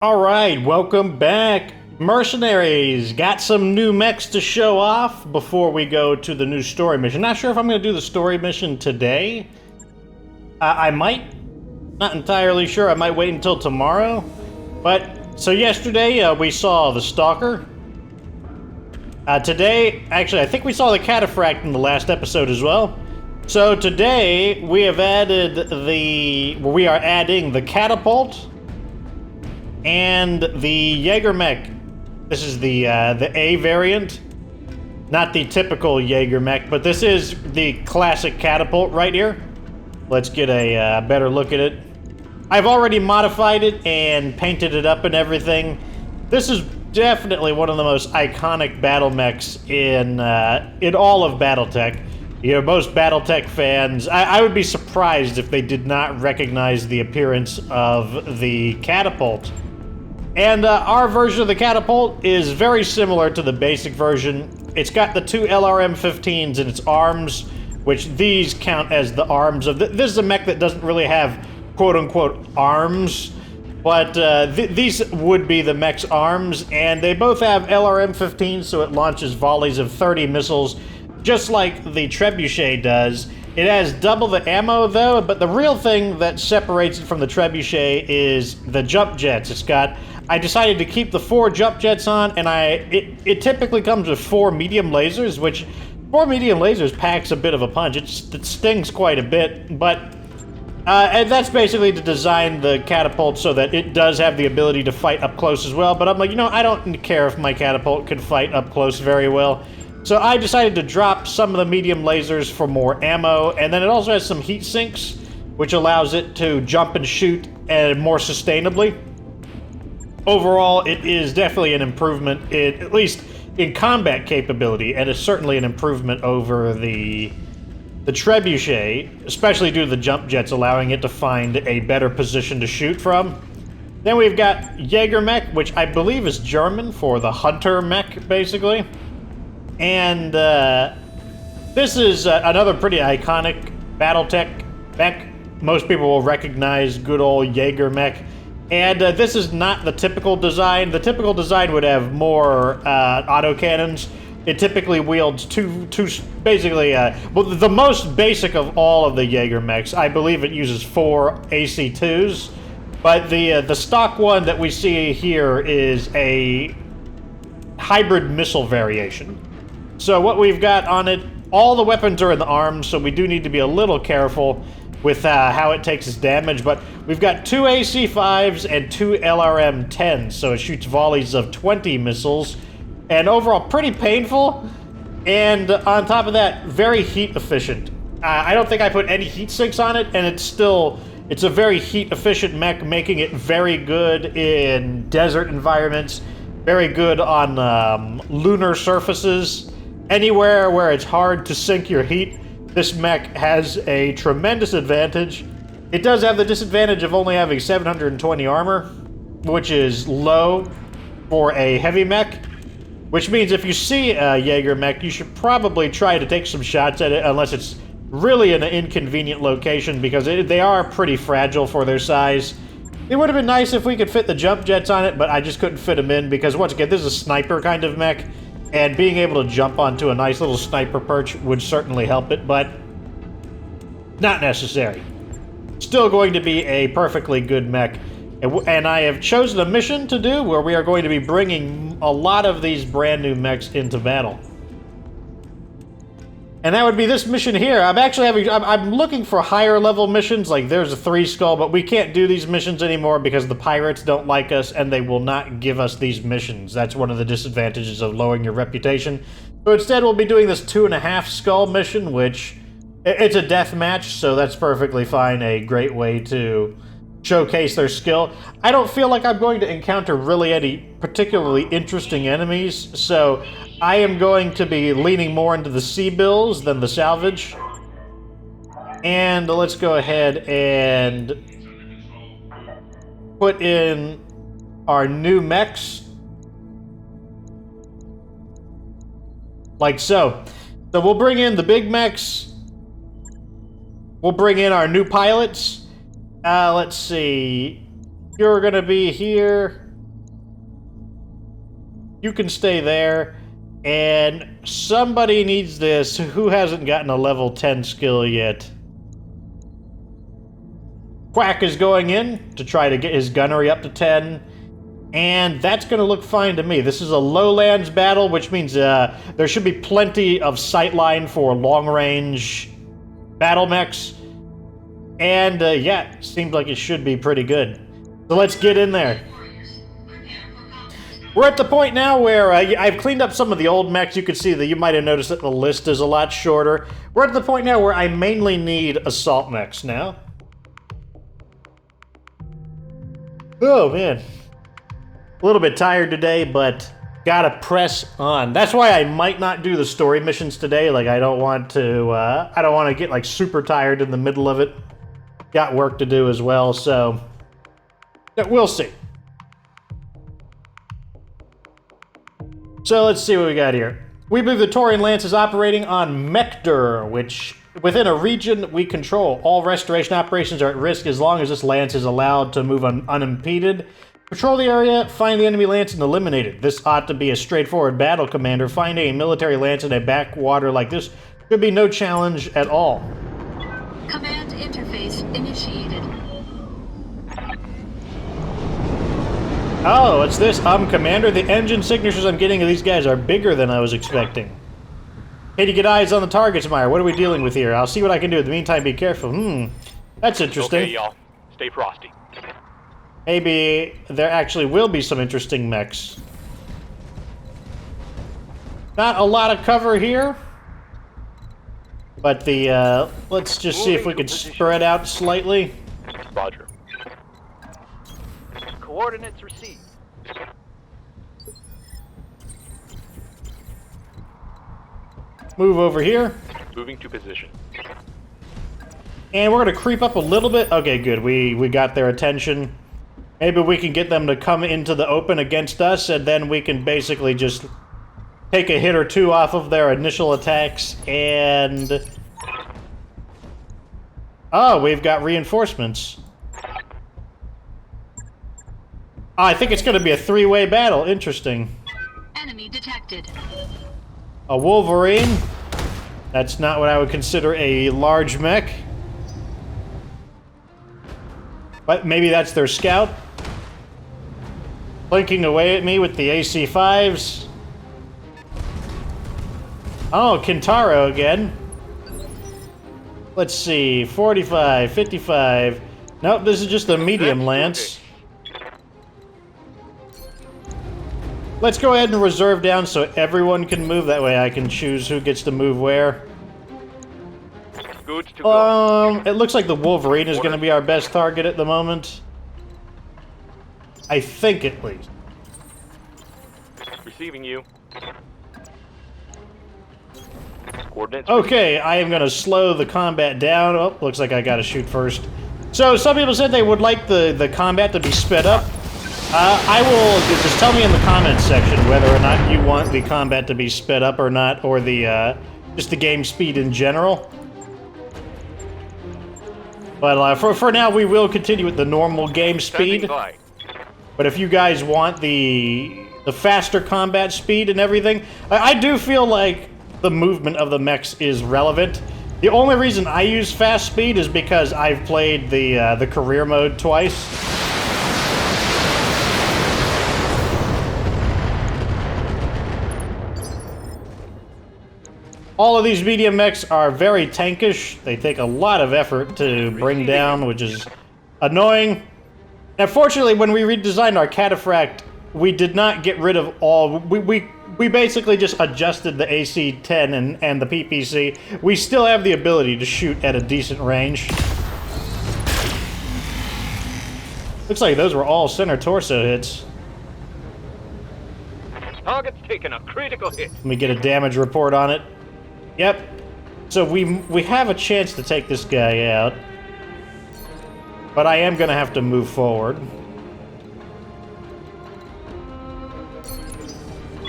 Alright, welcome back. Mercenaries, got some new mechs to show off before we go to the new story mission. Not sure if I'm going to do the story mission today. I might. Not entirely sure. I might wait until tomorrow. But, so yesterday we saw the Stalker. Today, actually I think we saw the Catapult in the last episode as well. So today we have added we are adding the Catapult and the JagerMech. This is the A variant, not the typical JagerMech, but this is the classic Catapult right here. Let's get a better look at it. I've already modified it and painted it up and everything. This is definitely one of the most iconic battle mechs in all of BattleTech. You know, most BattleTech fans, I would be surprised if they did not recognize the appearance of the Catapult. And our version of the Catapult is very similar to the basic version. It's got the two LRM-15s in its arms, which these count as the arms of this is a mech that doesn't really have quote-unquote arms, but these would be the mech's arms, and they both have LRM-15s, so it launches volleys of 30 missiles, just like the Trebuchet does. It has double the ammo, though, but the real thing that separates it from the Trebuchet is the jump jets. I decided to keep the 4 jump jets on, and it typically comes with 4 medium lasers, which 4 medium lasers packs a bit of a punch. It stings quite a bit, but and that's basically to design the Catapult so that it does have the ability to fight up close as well. But I'm like, you know, I don't care if my Catapult can fight up close very well. So I decided to drop some of the medium lasers for more ammo, and then it also has some heat sinks, which allows it to jump and shoot more sustainably. Overall, it is definitely an improvement, at least in combat capability, and it's certainly an improvement over the Trebuchet, especially due to the jump jets allowing it to find a better position to shoot from. Then we've got JagerMech, which I believe is German for the hunter mech, basically. And this is another pretty iconic BattleTech mech. Most people will recognize good old JagerMech. And this is not the typical design. The typical design would have more autocannons. It typically wields two basically, well, the most basic of all of the JagerMechs. I believe it uses 4 AC-2s. But the stock one that we see here is a hybrid missile variation. So what we've got on it, all the weapons are in the arms, so we do need to be a little careful with how it takes its damage, but we've got 2 AC-5s and 2 LRM-10s, so it shoots volleys of 20 missiles, and overall pretty painful, and on top of that, very heat efficient. I don't think I put any heat sinks on it, and it's a very heat efficient mech, making it very good in desert environments, very good on lunar surfaces. Anywhere where it's hard to sink your heat, this mech has a tremendous advantage. It does have the disadvantage of only having 720 armor, which is low for a heavy mech, which means if you see a JagerMech, you should probably try to take some shots at it unless it's really in an inconvenient location, because they are pretty fragile for their size. It would have been nice if we could fit the jump jets on it, but I just couldn't fit them in because, once again, this is a sniper kind of mech, and being able to jump onto a nice little sniper perch would certainly help it, but not necessary. Still going to be a perfectly good mech. And I have chosen a mission to do where we are going to be bringing a lot of these brand new mechs into battle. And that would be this mission here. I'm looking for higher level missions, like there's a 3 skull, but we can't do these missions anymore because the pirates don't like us and they will not give us these missions. That's one of the disadvantages of lowering your reputation. So instead we'll be doing this 2.5 skull mission, which it's a death match, so that's perfectly fine. A great way to showcase their skill. I don't feel like I'm going to encounter really any particularly interesting enemies, so I am going to be leaning more into the sea bills than the salvage. And let's go ahead and put in our new mechs. Like so. So we'll bring in the big mechs. We'll bring in our new pilots. Let's see. You're gonna be here. You can stay there. And somebody needs this. Who hasn't gotten a level 10 skill yet? Quack is going in to try to get his gunnery up to 10. And that's going to look fine to me. This is a lowlands battle, which means there should be plenty of sightline for long-range battle mechs. And yeah, seems like it should be pretty good. So let's get in there. We're at the point now where I've cleaned up some of the old mechs. You can see that you might have noticed that the list is a lot shorter. We're at the point now where I mainly need assault mechs now. Oh, man. A little bit tired today, but gotta press on. That's why I might not do the story missions today. Like, I don't want to get, like, super tired in the middle of it. Got work to do as well, so we'll see. So let's see what we got here. We believe the Taurian Lance is operating on Mechder, which within a region we control. All restoration operations are at risk as long as this lance is allowed to move unimpeded. Patrol the area, find the enemy lance, and eliminate it. This ought to be a straightforward battle, Commander. Finding a military lance in a backwater like this should be no challenge at all. Command interface initiated. Oh, what's this? Commander, the engine signatures I'm getting of these guys are bigger than I was expecting. Hey, to get eyes on the targets, Meyer. What are we dealing with here? I'll see what I can do. In the meantime, be careful. That's interesting. Okay, y'all. Stay frosty. Maybe there actually will be some interesting mechs. Not a lot of cover here. But the, let's just see if we can spread out slightly. Roger. Coordinates received. Move over here. Moving to position. And we're going to creep up a little bit. Okay, good. We got their attention. Maybe we can get them to come into the open against us, and then we can basically just take a hit or two off of their initial attacks, and... Oh, we've got reinforcements. Oh, I think it's going to be a three-way battle. Interesting. Enemy detected. A Wolverine. That's not what I would consider a large mech. But maybe that's their scout. Blinking away at me with the AC-5s. Oh, Kintaro again. Let's see. 45, 55. Nope, this is just a medium lance. Let's go ahead and reserve down so everyone can move. That way I can choose who gets to move where. Good to go. It looks like the Wolverine is going to be our best target at the moment. I think, at least. Receiving you. Coordinates. Okay, I am going to slow the combat down. Oh, looks like I got to shoot first. So, some people said they would like the combat to be sped up. I will just tell me in the comments section whether or not you want the combat to be sped up or not, or the just the game speed in general. But for now, we will continue with the normal game speed. But if you guys want the faster combat speed and everything, I do feel like the movement of the mechs is relevant. The only reason I use fast speed is because I've played the career mode twice. All of these medium mechs are very tankish. They take a lot of effort to bring down, which is annoying. Now, fortunately, when we redesigned our cataphract, we did not get rid of all... We basically just adjusted the AC-10 and the PPC. We still have the ability to shoot at a decent range. Looks like those were all center torso hits. Target's taken a critical hit. Let me get a damage report on it. Yep. So we have a chance to take this guy out. But I am going to have to move forward.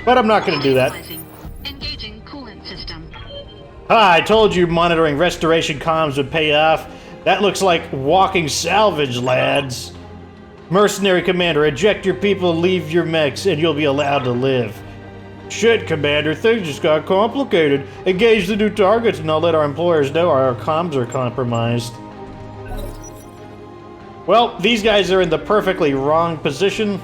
But I'm not going to do that. Engaging coolant system. Ah, I told you monitoring restoration comms would pay off. That looks like walking salvage, lads. Mercenary Commander, eject your people, leave your mechs, and you'll be allowed to live. Shit, Commander, things just got complicated. Engage the new targets and I'll let our employers know our comms are compromised. Well, these guys are in the perfectly wrong position.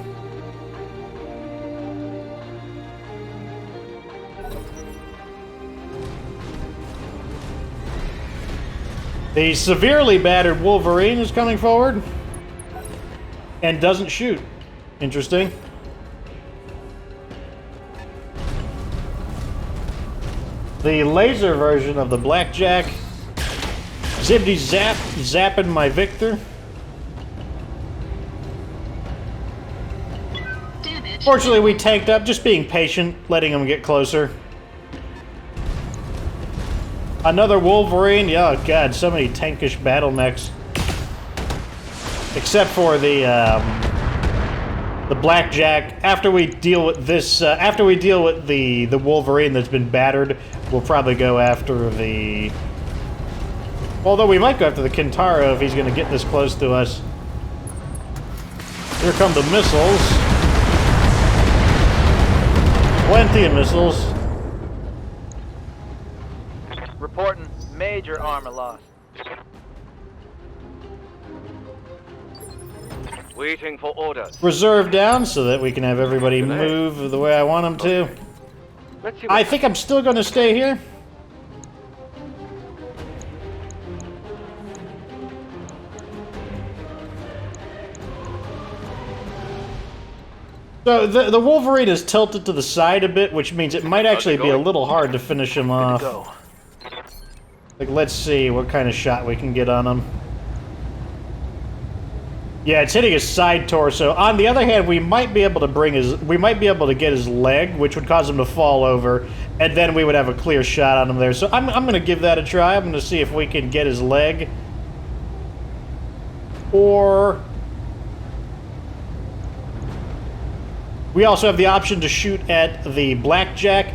The severely battered Wolverine is coming forward and doesn't shoot. Interesting. The laser version of the Blackjack. Zippity zap, zapping my Victor. Damage. Fortunately, we tanked up, just being patient, letting them get closer. Another Wolverine. Oh god, so many tankish battle mechs. Except for the Blackjack. After we deal with this, after we deal with the Wolverine that's been battered, we'll probably go after the... Although we might go after the Kintaro if he's going to get this close to us. Here come the missiles. Plenty of missiles. Reporting major armor loss. Waiting for orders. Reserve down so that we can have everybody move the way I want them to. Let's see I think I'm still going to stay here. So the Wolverine is tilted to the side a bit, which means it might actually be a little hard to finish him off. go. Like, let's see what kind of shot we can get on him. Yeah, it's hitting his side torso. On the other hand, we might be able to get his leg, which would cause him to fall over, and then we would have a clear shot on him there. So I'm going to give that a try. I'm going to see if we can get his leg. Or... we also have the option to shoot at the Blackjack.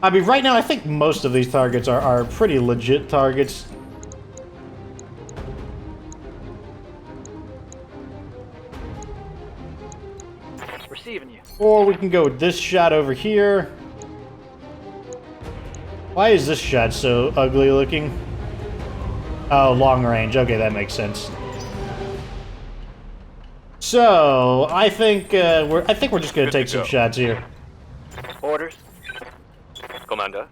I mean, right now, I think most of these targets are pretty legit targets. Receiving you. Or we can go with this shot over here. Why is this shot so ugly looking? Oh, long range. Okay, that makes sense. So, I think we're just gonna take some shots here. Orders. Commander.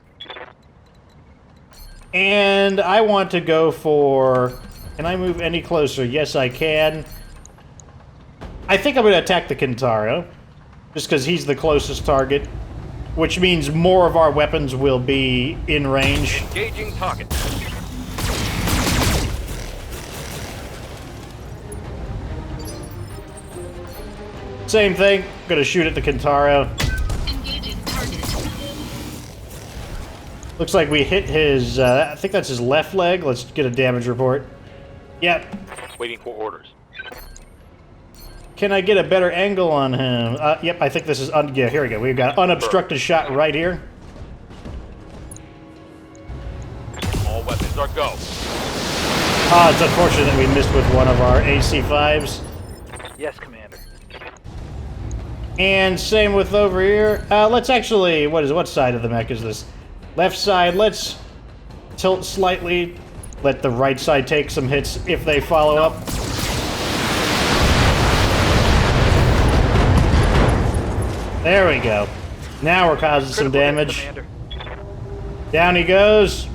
And I want to go for... Can I move any closer? Yes, I can. I think I'm going to attack the Kintaro, just because he's the closest target, which means more of our weapons will be in range. Engaging target. Same thing. Going to shoot at the Kintaro. Engaging target. Looks like we hit his, I think that's his left leg. Let's get a damage report. Yep. Waiting for orders. Can I get a better angle on him? Yep, I think this is, yeah, here we go. We've got unobstructed shot right here. All weapons are go. Ah, it's unfortunate that we missed with one of our AC-5s. Yes, Commander. And same with over here. Let's actually, what side of the mech is this? Left side, let's tilt slightly. Let the right side take some hits if they follow up. There we go. Now we're causing some damage. Commander. Down he goes.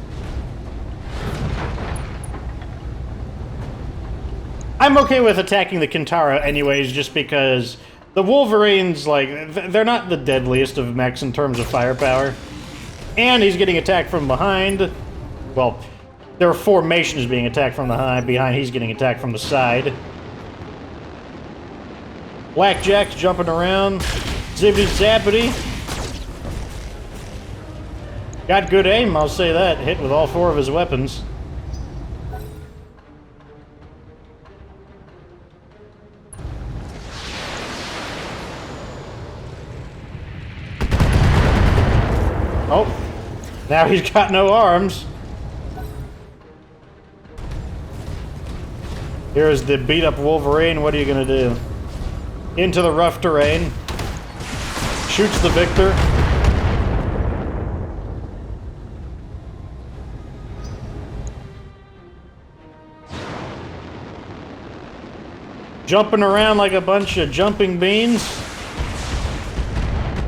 I'm okay with attacking the Kintaro anyways, just because the Wolverines, like, they're not the deadliest of mechs in terms of firepower. And he's getting attacked from behind. Well, there are formations being attacked from behind. He's getting attacked from the side. Blackjack's jumping around. Zippity zappity. Got good aim, I'll say that. Hit with all four of his weapons. Oh, now he's got no arms. Here's the beat-up Wolverine. What are you gonna do? into the rough terrain. Shoots the victor. Jumping around like a bunch of jumping beans.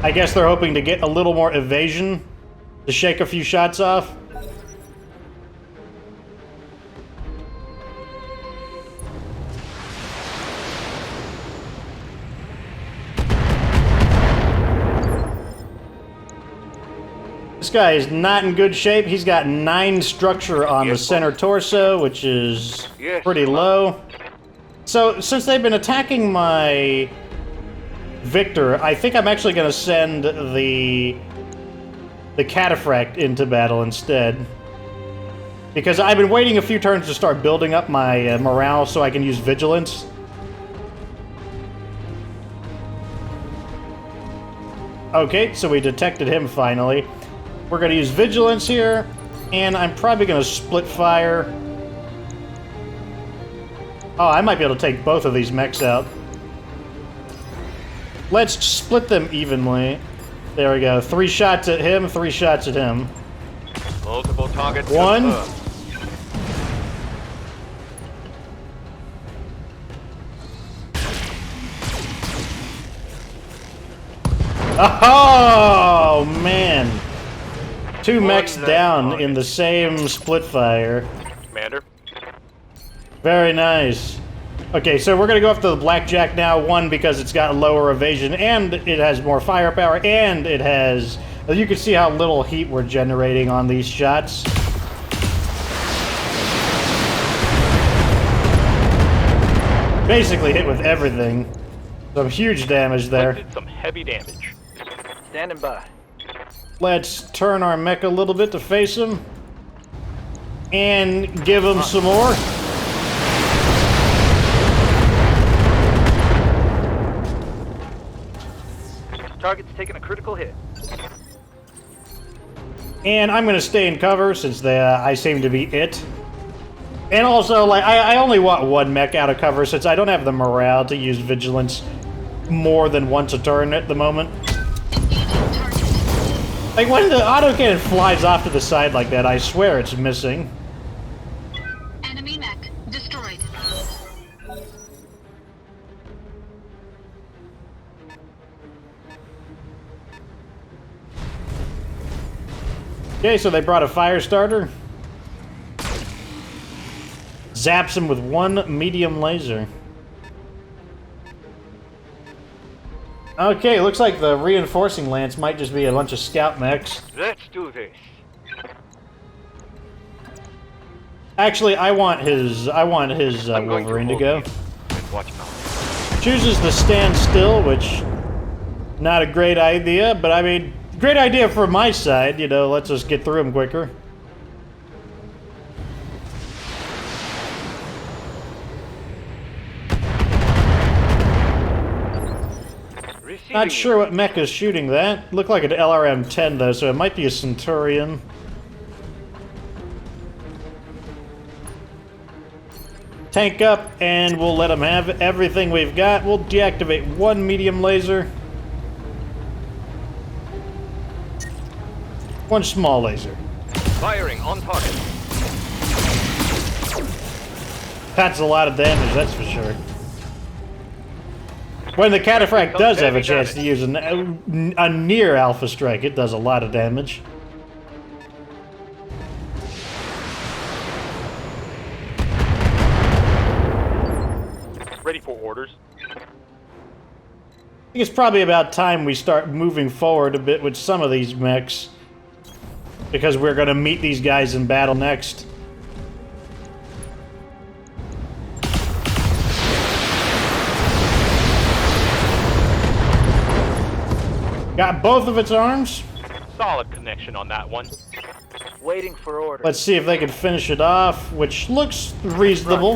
I guess they're hoping to get a little more evasion to shake a few shots off. This guy is not in good shape. He's got 9 structure on the center torso, which is pretty low. So, since they've been attacking my Victor, I think I'm actually going to send the Cataphract into battle instead. Because I've been waiting a few turns to start building up my morale so I can use Vigilance. Okay, so we detected him finally. We're going to use Vigilance here, and I'm probably going to split fire. Oh, I might be able to take both of these mechs out. Let's split them evenly. There we go. 3 shots at him, 3 shots at him. Multiple targets. 1. Oh, man. 2 mechs down in the same split fire. Commander. Very nice. Okay, so we're going to go after the Blackjack now. 1, because it's got lower evasion, and it has more firepower, and it has... You can see how little heat we're generating on these shots. Basically hit with everything. Some huge damage there. Did some heavy damage. Standing by. Let's turn our mech a little bit to face him. And give him some more. Target's taking a critical hit. And I'm going to stay in cover since I seem to be it. And also, like, I only want 1 mech out of cover since I don't have the morale to use Vigilance more than once a turn at the moment. Like, when the autocannon flies off to the side like that, I swear it's missing. Enemy mech destroyed. Okay, so they brought a fire starter. Zaps him with 1 medium laser. Okay, looks like the reinforcing lance might just be a bunch of scout mechs. Let's do this. Actually, I want his Wolverine to go. Watch out. Chooses to stand still, which not a great idea, but I mean, great idea from my side, you know, lets us get through him quicker. Not sure what mech is shooting that. Looked like an LRM-10 though, so it might be a Centurion. Tank up, and we'll let them have everything we've got. We'll deactivate 1 medium laser. 1 small laser. Firing on target. That's a lot of damage, that's for sure. When the Cataphract does have a chance to use a near Alpha Strike, it does a lot of damage. Ready for orders. I think it's probably about time we start moving forward a bit with some of these mechs. Because we're going to meet these guys in battle next. Got both of its arms. Solid connection on that one. Waiting for orders. Let's see if they can finish it off, which looks reasonable.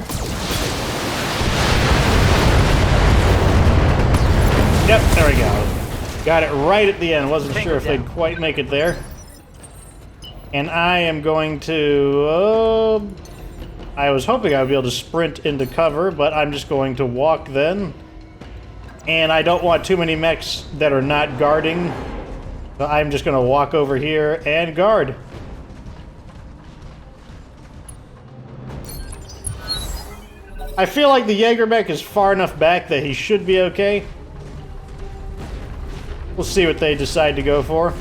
Yep, there we go. Got it right at the end. Wasn't sure if they'd quite make it there. And I am going to... I was hoping I would be able to sprint into cover, but I'm just going to walk then. And I don't want too many mechs that are not guarding. So I'm just going to walk over here and guard. I feel like the JagerMech is far enough back that he should be okay. We'll see what they decide to go for.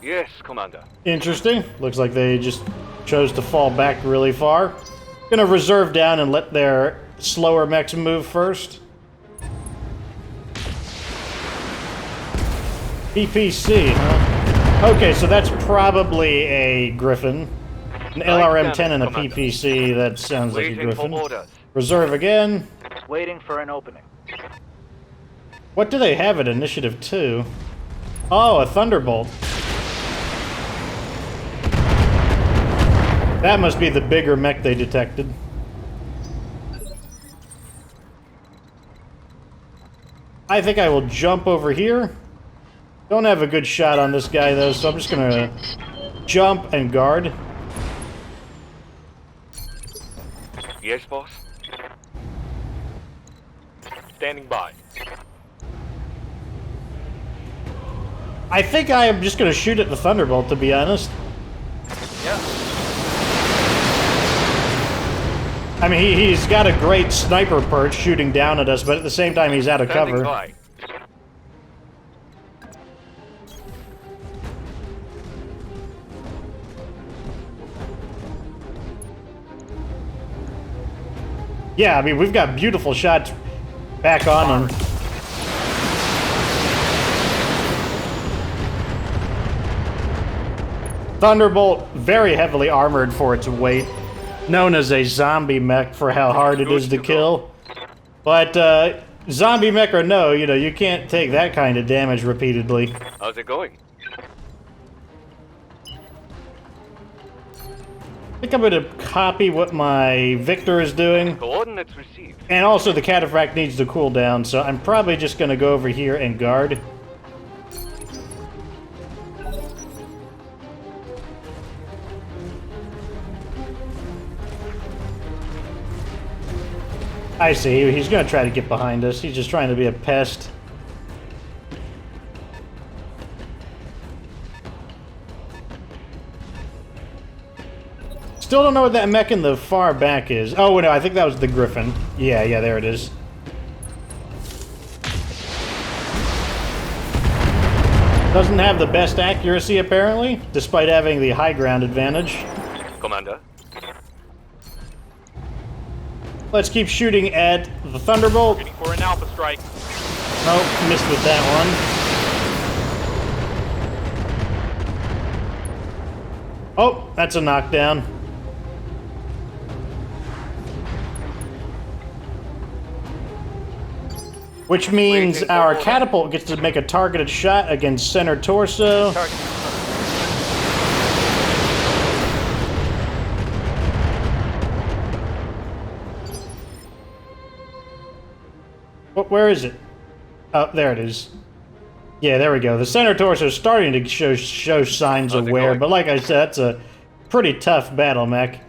Yes, Commander. Interesting. Looks like they just chose to fall back really far. Gonna reserve down and let their slower mechs move first. PPC, huh? Okay, so that's probably a Griffin. An LRM-10 and a PPC, that sounds like a Waiting for Griffin. orders. Reserve again. Waiting for an opening. What do they have at Initiative 2? Oh, a Thunderbolt. That must be the bigger mech they detected. I think I will jump over here. Don't have a good shot on this guy, though, so I'm just gonna jump and guard. Yes, boss. Standing by. I think I am just gonna shoot at the Thunderbolt, to be honest. Yeah. I mean, he's got a great sniper perch shooting down at us, but at the same time, he's out of Standing cover. by. Yeah, I mean, we've got beautiful shots back on him. Thunderbolt, very heavily armored for its weight. Known as a zombie mech for how hard it is to kill. But, zombie mech or no, you know, you can't take that kind of damage repeatedly. How's it going? I think I'm going to copy what my Victor is doing. Coordinates received. And also the Cataphract needs to cool down, so I'm probably just going to go over here and guard. I see, he's going to try to get behind us. He's just trying to be a pest. Still don't know what that mech in the far back is. Oh, no, I think that was the Griffin. Yeah, there it is. Doesn't have the best accuracy, apparently, despite having the high ground advantage. Commander. Let's keep shooting at the Thunderbolt. Ready for an alpha strike. Nope, missed with that one. Oh, that's a knockdown. Which means our catapult gets to make a targeted shot against center torso. Where is it? Oh, there it is. Yeah, there we go. The center torso is starting to show signs of wear, but like I said, that's a pretty tough battle mech.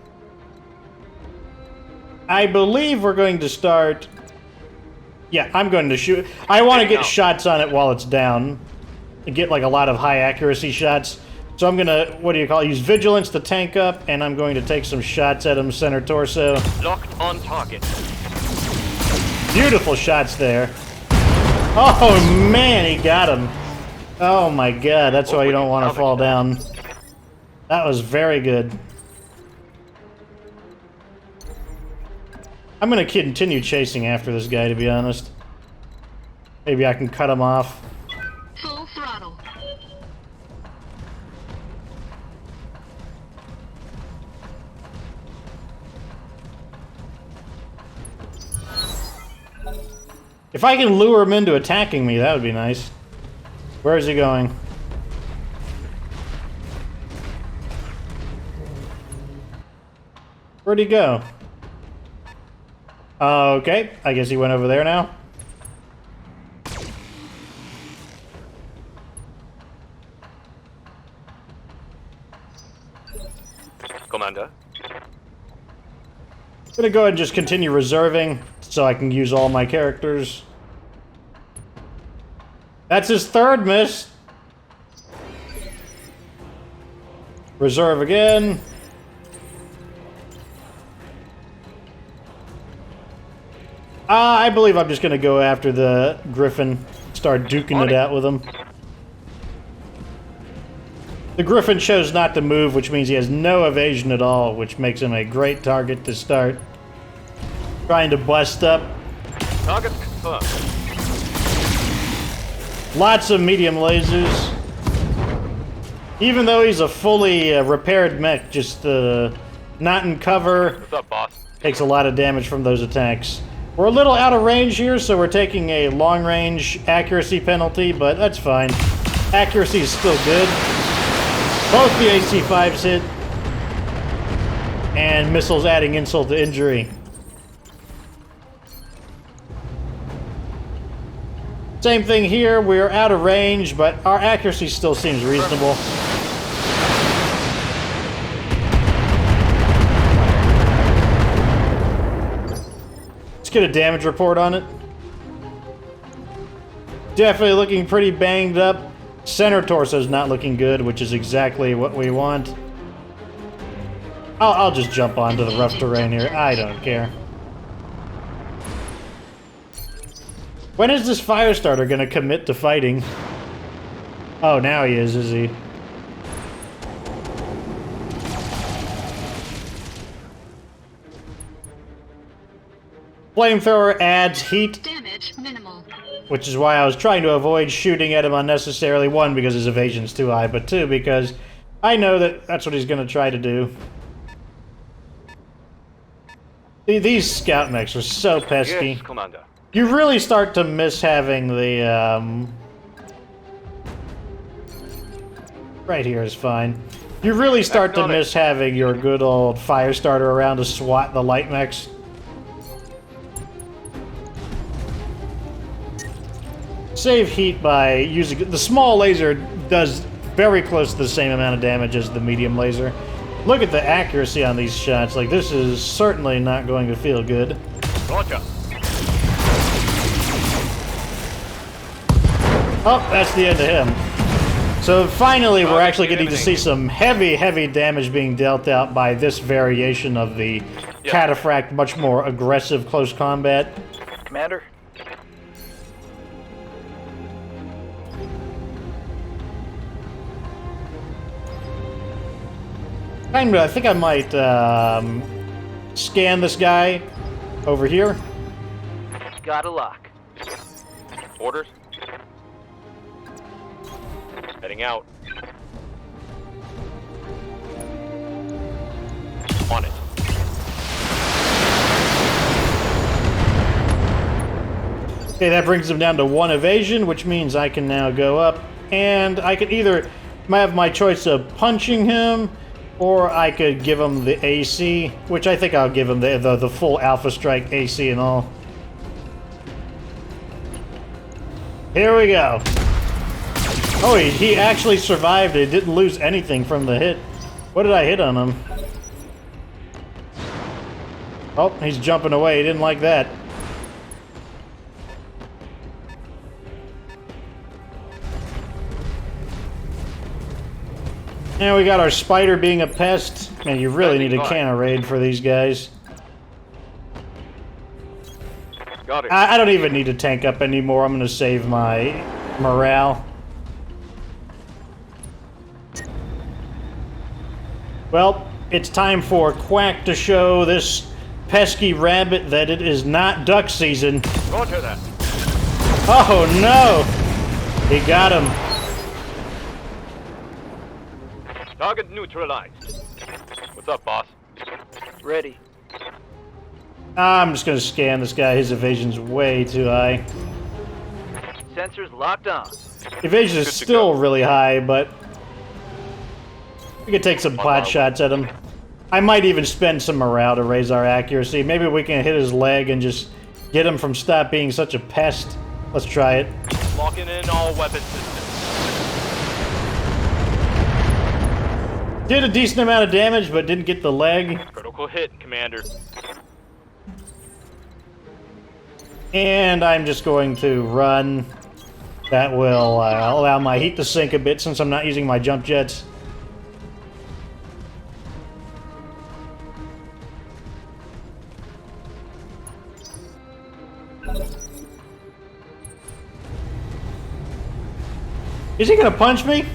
I believe we're going to start... Yeah, I'm going to shoot. I want to get shots on it while it's down. And get like a lot of high accuracy shots. So I'm going to, what do you call it? Use Vigilance to tank up, and I'm going to take some shots at him center torso. Locked on target. Beautiful shots there. Oh man, he got him. Oh my god, that's why you don't want to fall down. That was very good. I'm going to continue chasing after this guy, to be honest. Maybe I can cut him off. Full throttle. If I can lure him into attacking me, that would be nice. Where is he going? Where'd he go? Okay, I guess he went over there now. Commander. I'm gonna go ahead and just continue reserving so I can use all my characters. That's his third miss. Reserve again. I believe I'm just gonna go after the Griffin. Start duking it out with him. The Griffin chose not to move, which means he has no evasion at all, which makes him a great target to start trying to bust up. Target confirmed. Lots of medium lasers. Even though he's a fully repaired mech, just not in cover, What's up, boss? takes a lot of damage from those attacks. We're a little out of range here, so we're taking a long-range accuracy penalty, but that's fine. Accuracy is still good. Both the AC-5s hit, and missiles adding insult to injury. Same thing here, we're out of range, but our accuracy still seems reasonable. Let's get a damage report on it. Definitely looking pretty banged up. Center torso's not looking good, which is exactly what we want. I'll just jump onto the rough terrain here. I don't care. When is this Firestarter gonna commit to fighting? Oh, now he is he? Flamethrower adds heat, Damage minimal. which is why I was trying to avoid shooting at him unnecessarily. One, because his evasion's too high, but two, because I know that that's what he's gonna try to do. These scout mechs are so pesky. Yes, Commander. You really start to miss having the, right here is fine. You really start to miss having your good old Firestarter around to swat the light mechs. Save heat by using... The small laser does very close to the same amount of damage as the medium laser. Look at the accuracy on these shots. Like, this is certainly not going to feel good. Roger. Oh, that's the end of him. So finally, we're actually getting to see some heavy, heavy damage being dealt out by this variation of the Cataphract, much more aggressive close combat. Commander? I think I might scan this guy over here. Got a lock. Orders. Heading out. On it. Okay, that brings him down to 1 evasion, which means I can now go up, and I could either have my choice of punching him, or I could give him the AC, which I think I'll give him the full Alpha Strike AC and all. Here we go. Oh, he actually survived. He didn't lose anything from the hit. What did I hit on him? Oh, he's jumping away. He didn't like that. And we got our spider being a pest. Man, you really need a cannon raid for these guys. Got it. I don't even need to tank up anymore. I'm going to save my morale. Well, it's time for Quack to show this pesky rabbit that it is not duck season. Roger that. Oh no! He got him. Target neutralized. What's up, boss? Ready. I'm just going to scan this guy. His evasion's way too high. Sensors locked on. Evasion is still really high, but we could take some pot shots at him. I might even spend some morale to raise our accuracy. Maybe we can hit his leg and just get him from stop being such a pest. Let's try it. Locking in all weapon systems. Did a decent amount of damage, but didn't get the leg. Critical hit, Commander. And I'm just going to run. That will allow my heat to sink a bit since I'm not using my jump jets. Is he gonna punch me?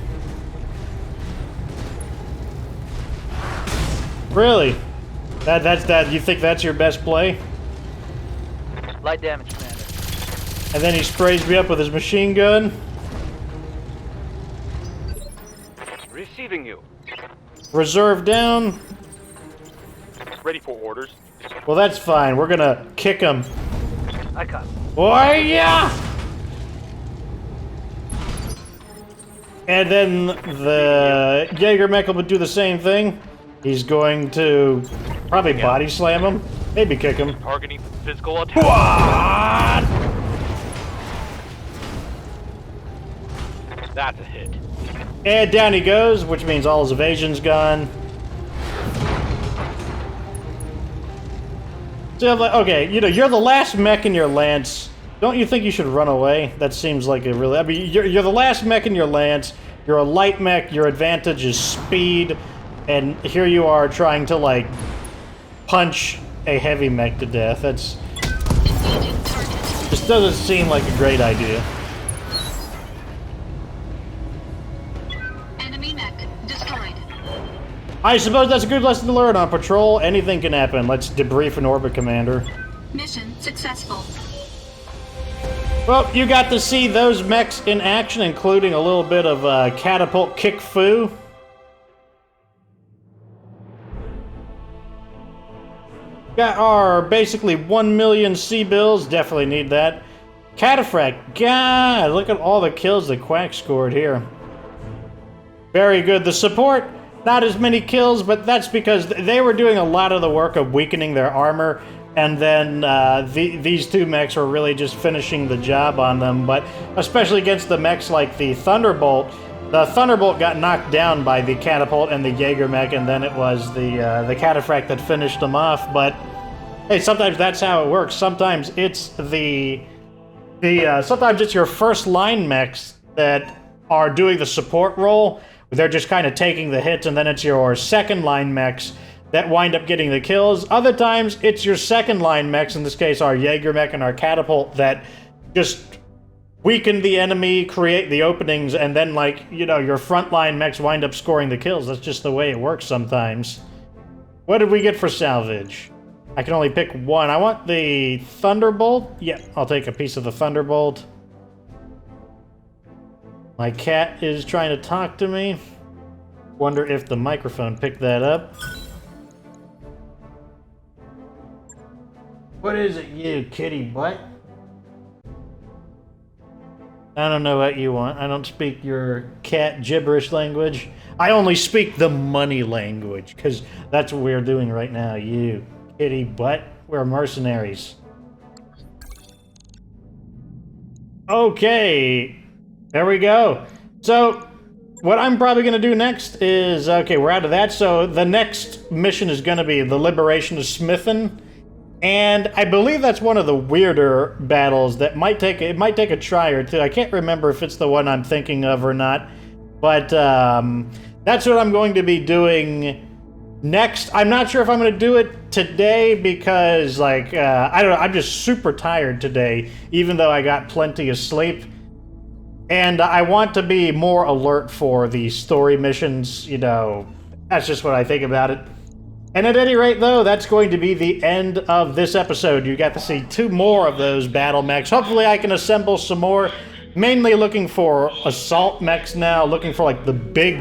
Really? You think that's your best play? Light damage, Commander. And then he sprays me up with his machine gun. Receiving you. Reserve down. Ready for orders. Well, that's fine. We're gonna kick him. I caught him. Oh yeah! And then the JagerMech will do the same thing. He's going to probably body slam him. Maybe kick him. Targeting physical attack. What? That's a hit. And down he goes, which means all his evasion's gone. So, okay, you know, you're the last mech in your lance. Don't you think you should run away? That seems like a really... I mean, you're the last mech in your lance. You're a light mech. Your advantage is speed. And here you are trying to, like, punch a heavy mech to death. That's... This doesn't seem like a great idea. Enemy mech destroyed. I suppose that's a good lesson to learn on patrol. Anything can happen. Let's debrief in orbit, Commander. Mission successful. Well, you got to see those mechs in action, including a little bit of catapult kick foo. Got our basically 1 million C-bills. Definitely need that. Cataphract. God, look at all the kills that Quack scored here. Very good. The support, not as many kills, but that's because they were doing a lot of the work of weakening their armor. And then these two mechs were really just finishing the job on them. But especially against the mechs like the Thunderbolt got knocked down by the Catapult and the JagerMech, and then it was the Cataphract that finished them off. But hey, sometimes that's how it works. Sometimes it's sometimes it's your first line mechs that are doing the support role. They're just kind of taking the hits, and then it's your second line mechs that wind up getting the kills. Other times, it's your second line mechs, in this case our JagerMech and our Catapult, that just weaken the enemy, create the openings, and then, like, you know, your frontline mechs wind up scoring the kills. That's just the way it works sometimes. What did we get for salvage? I can only pick one. I want the Thunderbolt. Yeah, I'll take a piece of the Thunderbolt. My cat is trying to talk to me. Wonder if the microphone picked that up. What is it, you kitty butt? I don't know what you want. I don't speak your cat gibberish language. I only speak the money language, because that's what we're doing right now, you kitty butt. We're mercenaries. Okay, there we go. So, what I'm probably going to do next is, okay, we're out of that, so the next mission is going to be the Liberation of Smithin'. And I believe that's one of the weirder battles that might take a try or two. I can't remember if it's the one I'm thinking of or not, but that's what I'm going to be doing next. I'm not sure if I'm going to do it today because, like, I don't know. I'm just super tired today, even though I got plenty of sleep, and I want to be more alert for the story missions. You know, that's just what I think about it. And at any rate, though, that's going to be the end of this episode. You got to see 2 more of those battle mechs. Hopefully I can assemble some more. Mainly looking for assault mechs now, looking for, like, the big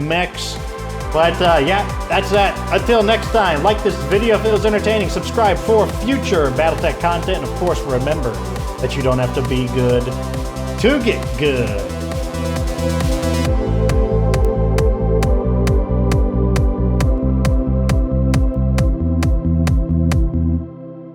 mechs. But, yeah, that's that. Until next time, like this video if it was entertaining, subscribe for future BattleTech content, and of course, remember that you don't have to be good to get good.